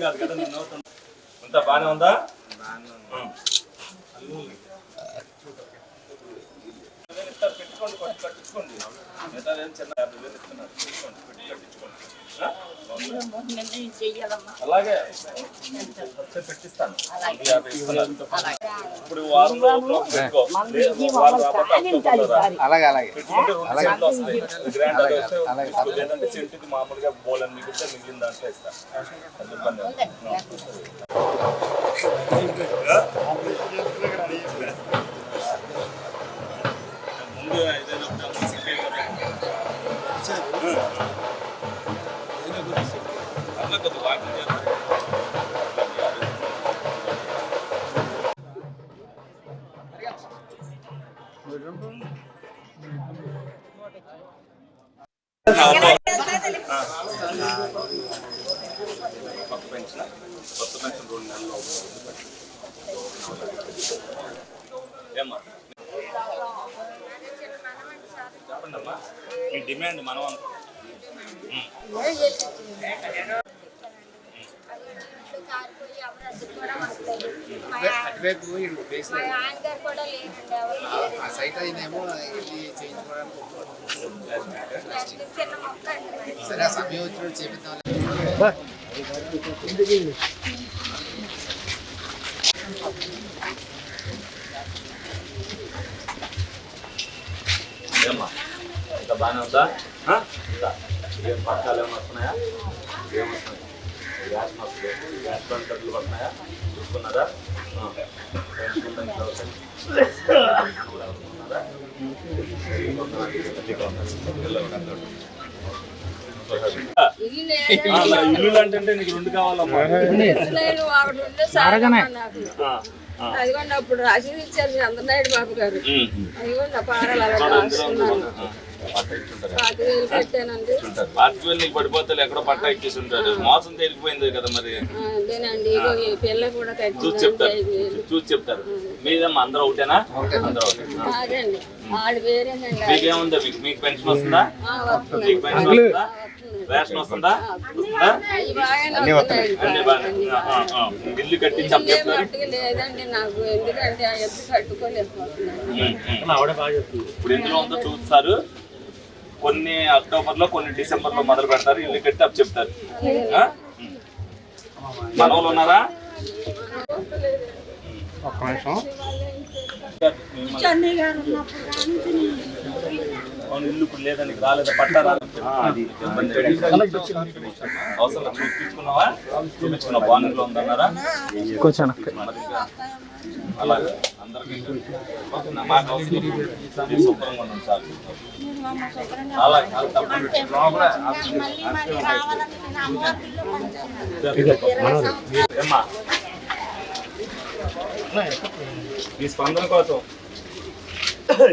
కాదు కదా నేను అంతా బాగానే ఉందా? పెట్టుకోండి కట్టించుకోండి. చిన్న 50,000 ఇస్తున్నారు, తీసుకోండి పెట్టి కట్టించుకోండి. అలాగే పెట్టిస్తాను. 50 ఇస్తున్నారు. ఇప్పుడు వారంలో పెట్టుకో, లేదంటే సెంటుకి మామూలుగా బోలని మిగిలితే మిగిలిన దాంట్లో ఇస్తాను. ముందు అట్లా కొద్ది వాకింగ్ చేస్తాను. కొత్త పెన్షన్ 2 నెలలు ఏమ్మా చెప్పండి అమ్మా, మీ డిమాండ్ మనం అటువైపు ఆ సైట్ అయినేమో వెళ్ళి చేయించుకోవడానికి సరే ఆ సమయం వచ్చినప్పుడు చేపిద్దాం. ఏమ్మా ఇంకా బాగానే ఉందా? ఏం పథకాలు ఏమైనా వస్తున్నాయా? ఏమొస్తున్నాయి? గ్యాస్ వస్తుంది, గ్యాస్ బండ్ డబ్బులు వస్తున్నాయా? చూసుకున్నారా? ఇల్లు అంటే నీకు 2 కావాలమ్మా. అదిగోండి అప్పుడు రసీదు ఇచ్చారు చంద్రనాయుడు బాబు గారు. అదిగోండి పారాలు అలా 5,000 పెట్టానండి. 5,000 పడిపోతే ఎక్కడో పట్టా ఇచ్చేసి ఉంటారు. మోసం తెలిగిపోయింది కదా మరి. అదేనండి పిల్ల కూడా చూసి చెప్తారు. మీదేమో అందరూ ఒకటేనా? అందరూ ఒకటే. అదండి వాళ్ళు వేరేనండి. మీకేముందా? మీకు పెన్షన్ వస్తుందా? మీకు పెన్షన్ వస్తుందా? రేషన్ వస్తుందా? ఇల్లు కట్టి లేదండి నాకు, ఎందుకంటే కట్టుకోలేకపోతున్నాను. ఇప్పుడు ఎందులో ఉందో చూస్తారు. కొన్ని అక్టోబర్ లో, కొన్ని డిసెంబర్ లో మొదలు పెడతారు. ఇల్లు కట్టి అప్పు చెప్తారు. మనోళ్ళు ఉన్నారా? ఒక్క నిమిషం. ఇల్లు ఇప్పుడు లేదని రాలేదా? పట్టా అవసరం చూపించుకున్నావా? చూపించుకున్నా బాగుంది ఉందన్నారా? అలాగే అందరికీ మాకు అవసరం శుభ్రంగా ఉన్నాం సార్. అలాగే ఏమ్మా మీ స్పందన కోసం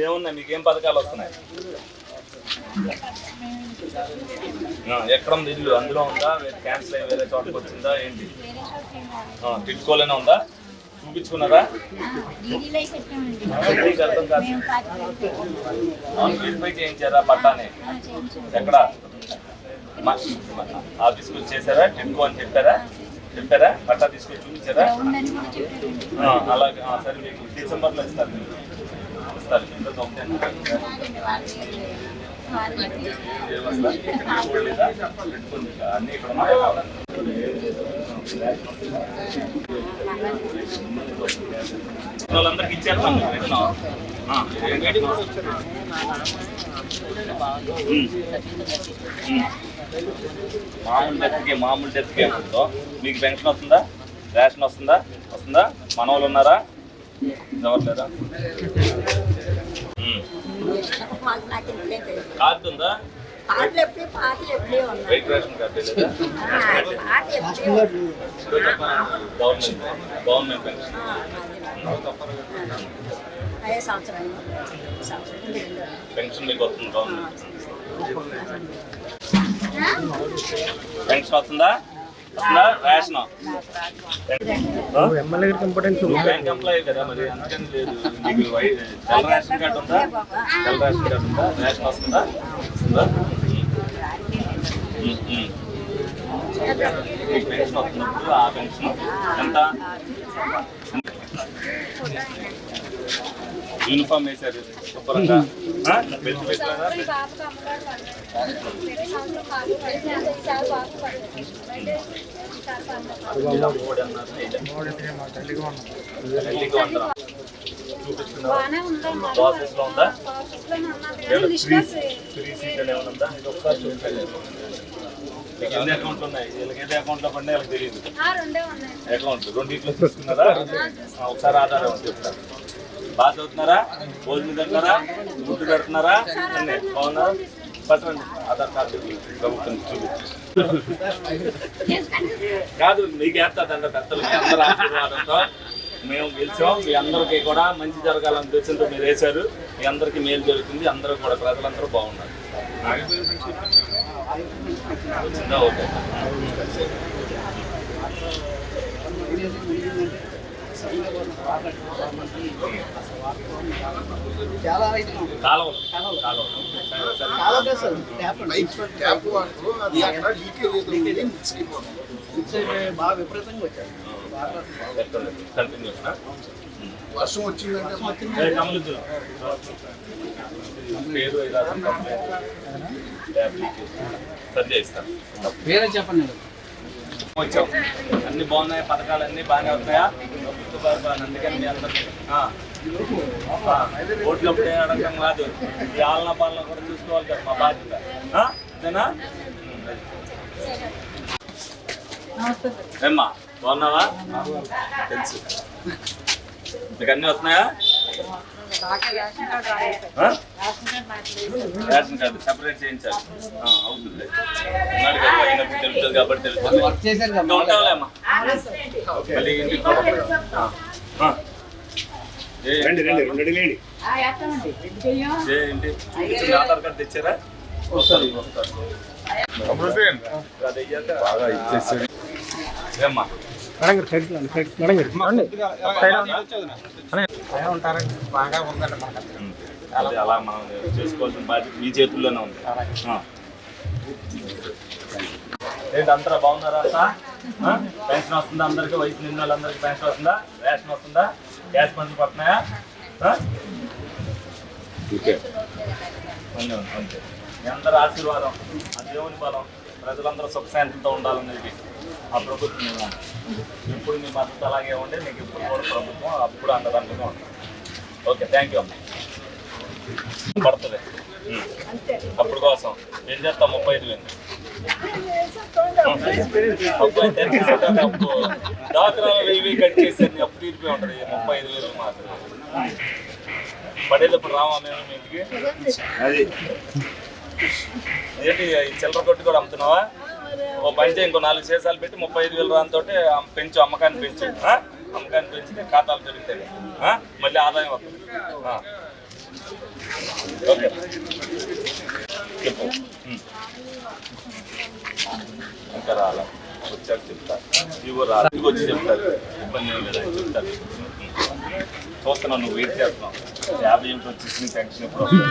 ఏమున్నాయి? మీకేం పథకాలు వస్తున్నాయి? ఎక్కడ ఉంది ఇల్లు? అందులో ఉందా? క్యాన్సిల్ అయ్యి వేరే చోటకి వచ్చిందా ఏంటి? తిట్టుకోలేనే ఉందా? చూపించుకున్నారా? అర్థం కాదు. వెరిఫై చేయించారా పట్టానే? ఎక్కడ ఆఫీస్కి వచ్చి చేశారా? టిట్కో అని చెప్పారా? పట్టా తీసుకొచ్చి చూపించారా? అలాగే సరే, మీకు డిసెంబర్లో ఇస్తారు. అన్ని ఇక్కడ వాళ్ళందరికి ఇచ్చారు. మామూలు డెత్కే ఉంటుందో మీకు పెన్షన్ వస్తుందా? రేషన్ వస్తుందా? మనవాళ్ళు ఉన్నారా? ఎవరు లేదా? కార్డు ఉందా? వైట్ రేషన్ కార్డు లేదా? గవర్నమెంట్ పెన్షన్ పెన్షన్ మీకు వస్తుంది. గవర్నమెంట్ పెన్షన్ వస్తుందా? రేషన్ బ్యాంక్ ఎంప్లాయీ కదా మరి, అందుకని లేదు. మీకు తెల్ల రేషన్ కార్డు ఉందా? రేషన్ వస్తుందా? మీకు పెన్షన్ వస్తున్నప్పుడు ఆ పెన్షన్ ఎంత? యూనిఫామ్ వేశారు శుభ్రంగా, బెల్ట్ వేసారా? ప్రాసెస్ లో ఉందా? ఫ్రీ సీజన్ ఏమైనా ఉందా? ఇది ఒకసారి చూపించండి. మీకు ఎన్ని అకౌంట్లు ఉన్నాయి? వీళ్ళకి ఏది అకౌంట్ లో పడినా వీళ్ళకి తెలియదు. అకౌంట్ రెండింటిలో చూసుకున్నారా? ఒకసారి ఆధారం చెప్తారు. బాగా చదువుతున్నారా? భోజనం తింటున్నారా? గుడ్డు పెడుతున్నారా? అన్నీ బాగున్నారా? పట్టండి ఆధార్ కార్డు ప్రభుత్వం చూపించి. కాదు మీకు వేస్తాదంట పెద్దలకి అందరూ ఆశీర్వాదంతో మేము గెలిచాం. మీ అందరికీ కూడా మంచి జరగాలని ఉద్దేశంతో మీరు వేశారు. మీ అందరికీ మేలు జరుగుతుంది. అందరూ కూడా ప్రజలందరూ బాగున్నారు. వచ్చిందా? ఓకే. కాలం బాగా విపరీతంగా వచ్చారు. వర్షం వచ్చిందంటే పేరే చెప్పండి. వచ్చాం అన్ని బాగున్నాయి, పథకాలు అన్ని బాగానే అవుతాయా? అందుకని మీ అందరికీ ఓట్లు అప్పుడే అడగడం కాదు, ఈ ఆలన పాలన కూడా చూసుకోవాలి కదా మా బాధ్యత. అంతేనా? ఏమ్మా బాగున్నావా? తెలుసు. మీకు అన్నీ వస్తున్నాయా? రేషన్ కార్డు సెపరేట్ చేయించాలి. అవుతుంది అయినప్పుడు తెలుస్తుంది కాబట్టి తెలుస్తుంది. ఉంటావులేమ్మా మళ్ళీ ఇంటికి ఏంటి చూపించింది? ఆధార్ కార్డు తెచ్చారా? ఏమ్మా బాగా ఉందండి మనకు. అలా మనం చేసుకోవాల్సిన బాధ్యత మీ చేతుల్లోనే ఉంది. ఏంటి అంతా బాగున్నారా? అంతా పెన్షన్ వస్తుందా? అందరికీ వయసు నిన్న వాళ్ళందరికీ పెన్షన్ వస్తుందా? రేషన్ వస్తుందా? గ్యాస్ బండ్లు పడుతున్నాయా? అంతే. మీ అందరి ఆశీర్వాదం, ఆ దేవుని బలం, ప్రజలందరూ సుఖశాంతితో ఉండాలనేది ఆ ప్రభుత్వం. ఇప్పుడు మీ మద్దతు అలాగే ఉండే మీకు ఇప్పుడు కూడా ప్రభుత్వం అప్పుడు అండదండగా ఉంటుంది. ఓకే, థ్యాంక్ యూ అమ్మ. పడుతుంది అప్పుడు కోసం ఏం చేస్తాం? 35,000 అప్పు దాఖలాలు 1000 కట్ చేసేది అప్పుడు తీరిపోయి ఉంటుంది. 35,000 మాత్రం పడేటప్పుడు రావా మేము మీ ఇంటికి? అది ఏంటి చిల్లర కొట్టి కూడా అమ్ముతున్నావా? ఓ పని చేయి, ఇంకో 4 సీసాలు పెట్టి 35,000 రానితో పెంచు, అమ్మకాన్ని పెంచు. అమ్మకాన్ని పెంచితే ఖాతాలు పెరుగుతాయి, మళ్ళీ ఆదాయం వస్తుంది. ఓకే చెప్పు. ఇంకా రాలా? వచ్చాక చెప్తా. ఇవ్వ రాలా? ఇంటికి వచ్చి చెప్తారు. ఇబ్బంది ఏం లేదా? చెప్తారు. చూస్తున్నావు, నువ్వు వెయిట్ చేస్తున్నావు. 50 ఏమిటి వచ్చేసి పెన్షన్ ఎప్పుడు వస్తుంది?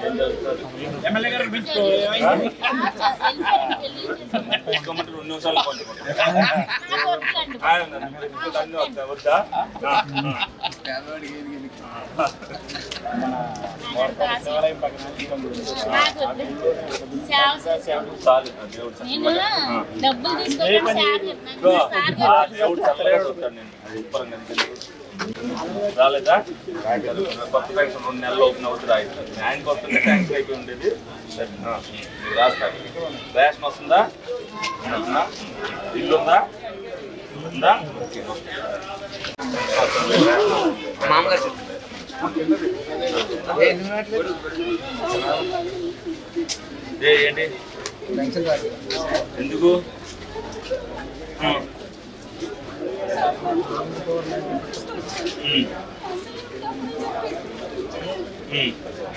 ఏం జరుగుతుంది? ఎమ్మెల్యే గారు పెట్టుకోమంటే 2 నిమిషాలు అన్నీ వస్తాయి. వద్దా? చాలు దేవుడు చల్లగా చూస్తాడు. నేను శుభ్రంగా రాలేదా? కొత్త పెన్షన్ 2 నెలలు ఓపెన్ అవుతుంది. రాయిస్తారు. న్యాయానికి వస్తుంది, ట్యాంక్ అయిపోయి ఉండేది. రాస్తారు. రేషన్ వస్తుందా? ఇల్లు ఉందా? ఉందా? ఏంటి ఎందుకు?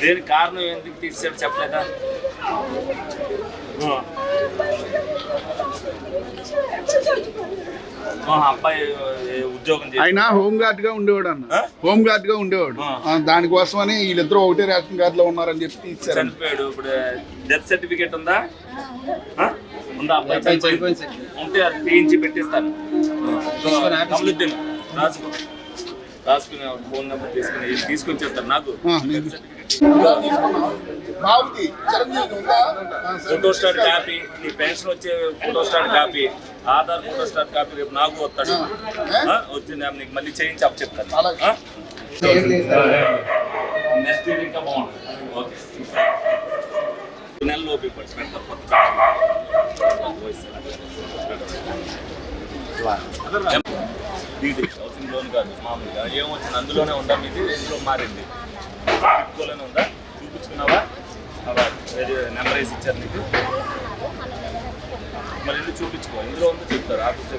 దేని కారణం ఎందుకు తీసాడు చెప్పలేదా? అబ్బాయి ఉద్యోగం చేసి ఆయన హోమ్ గార్డ్ గా ఉండేవాడు అన్న, హోమ్ గార్డ్ గా ఉండేవాడు. దానికోసమని వీళ్ళిద్దరు ఒకటే రేషన్ కార్డు లో ఉన్నారని చెప్పి ఇచ్చారు. చనిపోయాడు. ఇప్పుడు డెత్ సర్టిఫికేట్ ఉందా? ఉందా? అబ్బాయి ఉంటే అది తీయించి పెట్టిస్తాను. కమలుద్దీన్ రాసుకుని ఫోన్ నెంబర్ తీసుకొని చెప్తారు నాకు. ఫోటో స్టాట్ కాపీ, నీ పెన్షన్ వచ్చే photo start copy, Aadhaar photo start copy రేపు నాకు వస్తాడు. వచ్చింది నీకు మళ్ళీ చేయించి అప్పు చెప్తాను. నెక్స్ట్ ఇయర్ ఇంకా బాగుంటుంది. ఓకే, నెలలో పెడతారు కొత్త హౌసింగ్ లోన్ కాదు మామూలుగా. ఏమొచ్చింది అందులోనే ఉందా? మీది ఇందులో మారింది, ఇందులోనే ఉందా? చూపించుకున్నావా? నెంబర్ వేసి ఇచ్చారు నీకు, మరి ఇందులో చూపించుకో. ఇందులో ఉందో చెప్తారు ఆఫీస్.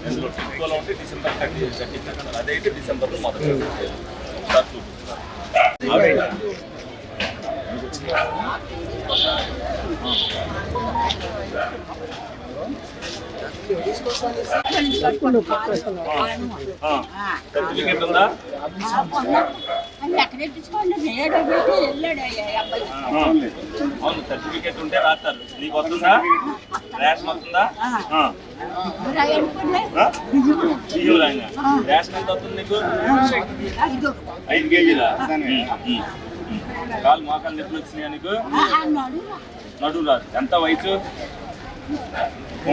ఇందులో టిక్కోలో ఉంటే డిసెంబర్ 30 అదైతే డిసెంబర్లో మొదటి ఒకసారి చూపిస్తున్నారు. సర్టిఫికేట్ ఉందా? అవును, సర్టిఫికేట్ ఉంటే రాస్తారు. నీకు వస్తుందా? రేషన్ వస్తుందా? రేషన్ ఎంత వస్తుంది నీకు? 5 కేజీలా? కాలు మోకాలు నొప్పులు వచ్చినాయా నీకు? నడువు రాదు. ఎంత వయసు? 80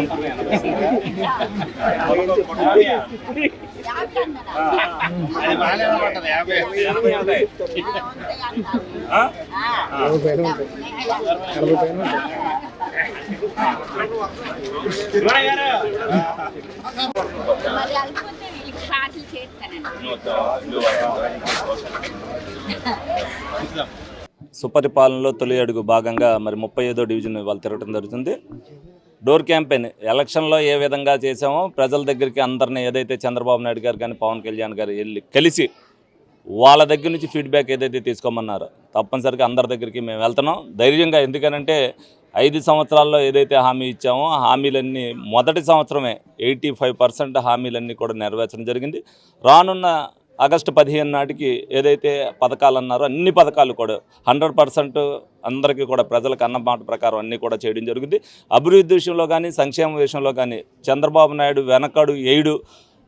సుపరిపాలనలో తొలి అడుగు భాగంగా మరి 35వ డివిజన్ వాళ్ళు తిరగడం జరుగుతుంది. డోర్ క్యాంపెయిన్ ఎలక్షన్లో ఏ విధంగా చేసామో ప్రజల దగ్గరికి అందరినీ ఏదైతే చంద్రబాబు నాయుడు గారు కానీ పవన్ కళ్యాణ్ గారు వెళ్ళి కలిసి వాళ్ళ దగ్గర నుంచి ఫీడ్బ్యాక్ ఏదైతే తీసుకోమన్నారో తప్పనిసరిగా అందరి దగ్గరికి మేము వెళ్తున్నాం ధైర్యంగా. ఎందుకనంటే 5 సంవత్సరాల్లో ఏదైతే హామీ ఇచ్చామో హామీలన్నీ మొదటి సంవత్సరమే 85% హామీలన్నీ కూడా నెరవేర్చడం జరిగింది. రానున్న ఆగస్టు 15 నాటికి ఏదైతే పథకాలు అన్నారో అన్ని పథకాలు కూడా 100% అందరికీ కూడా ప్రజలకు అన్న మాట ప్రకారం అన్నీ కూడా చేయడం జరిగింది. అభివృద్ధి విషయంలో కానీ సంక్షేమ విషయంలో కానీ చంద్రబాబు నాయుడు వెనకడు ఏడు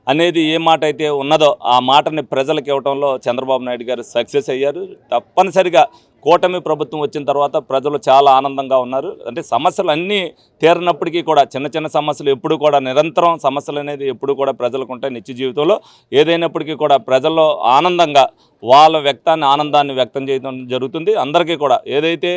అనేది ఏ మాట అయితే ఉన్నదో ఆ మాటని ప్రజలకు ఇవ్వడంలో చంద్రబాబు నాయుడు గారు సక్సెస్ అయ్యారు. తప్పనిసరిగా కూటమి ప్రభుత్వం వచ్చిన తర్వాత ప్రజలు చాలా ఆనందంగా ఉన్నారు. అంటే సమస్యలు అన్నీ తీరినప్పటికీ కూడా చిన్న చిన్న సమస్యలు ఎప్పుడు కూడా నిరంతరం సమస్యలు అనేది ఎప్పుడు కూడా ప్రజలకు ఉంటాయి నిత్య జీవితంలో. ఏదైనప్పటికీ కూడా ప్రజల్లో ఆనందంగా వాళ్ళ ఆనందాన్ని వ్యక్తం చేయడం జరుగుతుంది. అందరికీ కూడా ఏదైతే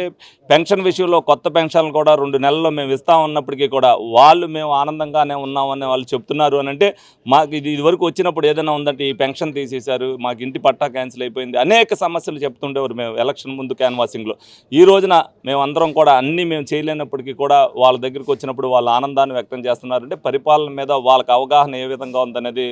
పెన్షన్ విషయంలో కొత్త పెన్షన్లు కూడా 2 నెలల్లో మేము ఇస్తా ఉన్నప్పటికీ కూడా వాళ్ళు మేము ఆనందంగానే ఉన్నామని వాళ్ళు చెప్తున్నారు. అని అంటే మాకు ఇదివరకు వచ్చినప్పుడు ఏదైనా ఉందంటే ఈ పెన్షన్ తీసేశారు, మాకు ఇంటి పట్టా క్యాన్సిల్ అయిపోయింది, అనేక సమస్యలు చెప్తుండేవారు మేము ఎలక్షన్ ముందు క్యాన్వాసింగ్లో. ఈ రోజున మేము అందరం కూడా అన్నీ మేము చేయలేనప్పటికీ కూడా వాళ్ళ దగ్గరికి వచ్చినప్పుడు వాళ్ళ ఆనందాన్ని వ్యక్తం చేస్తున్నారంటే పరిపాలన మీద వాళ్ళకి అవగాహన ఏ విధంగా ఉందనేది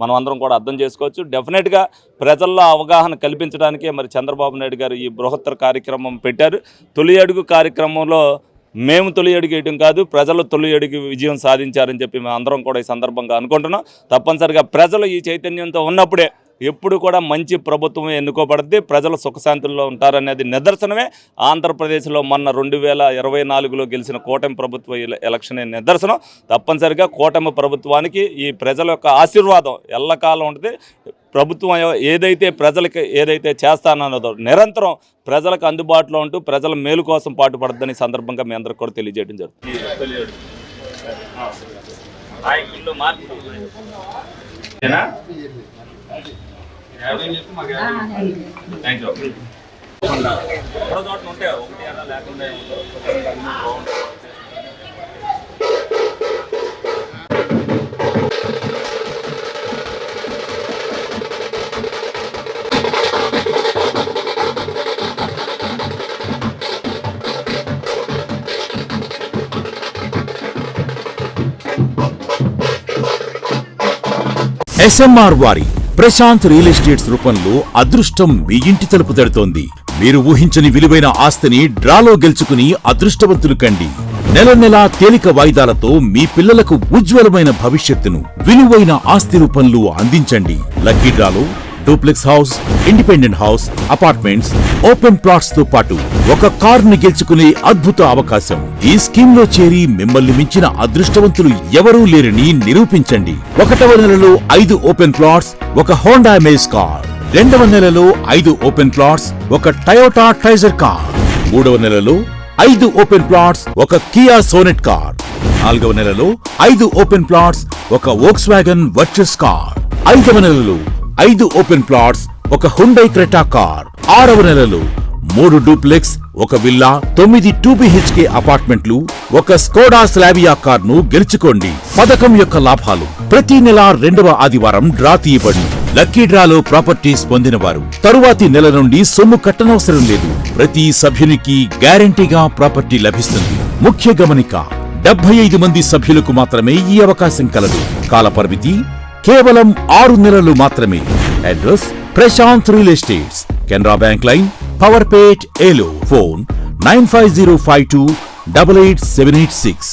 మనం అందరం కూడా అర్థం చేసుకోవచ్చు. డెఫినెట్గా ప్రజల్లో అవగాహన కల్పించడానికే మరి చంద్రబాబు నాయుడు గారు ఈ బృహత్తర కార్యక్రమం పెట్టారు. తొలి అడుగు కార్యక్రమంలో మేము తొలి అడుగు వేయడం కాదు, ప్రజలు తొలి అడుగు విజయం సాధించారని చెప్పి మేము అందరం కూడా ఈ సందర్భంగా అనుకుంటున్నాం. తప్పనిసరిగా ప్రజలు ఈ చైతన్యంతో ఉన్నప్పుడే ఎప్పుడు కూడా మంచి ప్రభుత్వం ఎన్నుకోబడుతుంది, ప్రజలు సుఖశాంతుల్లో ఉంటారనేది నిదర్శనమే. ఆంధ్రప్రదేశ్లో మొన్న 2024లో గెలిచిన కూటమి ప్రభుత్వ ఎలక్షనే నిదర్శనం. తప్పనిసరిగా కూటమి ప్రభుత్వానికి ఈ ప్రజల యొక్క ఆశీర్వాదం ఎల్లకాలం ఉంటుంది. ప్రభుత్వం ఏదైతే ప్రజలకి ఏదైతే చేస్తానన్నదో నిరంతరం ప్రజలకు అందుబాటులో ఉంటూ ప్రజల మేలు కోసం పాటుపడద్దని సందర్భంగా మీ అందరికి కూడా తెలియజేయడం జరుగుతుంది. ఉంటే ఒకటి అలా లేకుండా SMR వారి ప్రశాంత్ రియల్ ఎస్టేట్స్ రూపంలో అదృష్టం మీ ఇంటి తలుపు తడుతోంది. మీరు ఊహించని విలువైన ఆస్తిని డ్రాలో గెలుచుకుని అదృష్టవంతులు కండి. నెల నెలా తేలిక వాయిదాలతో మీ పిల్లలకు ఉజ్వలమైన భవిష్యత్తును విలువైన ఆస్తి రూపంలో అందించండి. లక్కీ డ్రాలో duplex house, independent house, apartments, open plots తో పాటు ఒక కారుని గెలుచుకునే అద్భుత అవకాశం. ఈ స్కీమ్ లో చేరి మిమ్మల్ని మించిన అదృష్టవంతులు ఎవరూ లేరని నిరూపించండి. 1వ నెలలో 5 ఓపెన్ ప్లాట్స్, ఒక హోండా అమేజ్ కార్. 2వ నెలలో 5 ఓపెన్ ప్లాట్స్, ఒక టయోటా ట్రైజర్ కార్. 3వ నెలలో 5 ఓపెన్ ప్లాట్స్, ఒక కియా సోనెట్ కార్. 4వ నెలలో 5 ఓపెన్ ప్లాట్స్, ఒక వోక్స్వాగన్ వర్చస్ కార్. 5వ నెలలో 5 ఓపెన్ ప్లాట్స్, ఒక హుండై క్రెటా కార్. 6వ నెలలో 3 డూప్లెక్స్, ఒక విల్లా, 9 2BHK అపార్ట్మెంట్లు, ఒక స్కోడా స్లావియా కార్ ను గెలుచుకోండి. పథకం యొక్క లాభాలు: ప్రతి నెల 2వ ఆదివారం డ్రా తీయబడి లక్కీ డ్రాలో ప్రాపర్టీస్ పొందినవారు తరువాతి నెల నుండి సొమ్ము కట్టనవసరం లేదు. ప్రతి సభ్యునికి గ్యారంటీగా ప్రాపర్టీ లభిస్తుంది. ముఖ్య గమనిక: 75 మంది సభ్యులకు మాత్రమే ఈ అవకాశం కలదు. కాల పరిమితి కేవలం 6 నెలలు మాత్రమే. Address: Prashanth real estates, Canara bank line, Powerpet, Eluru. Phone 9505288786.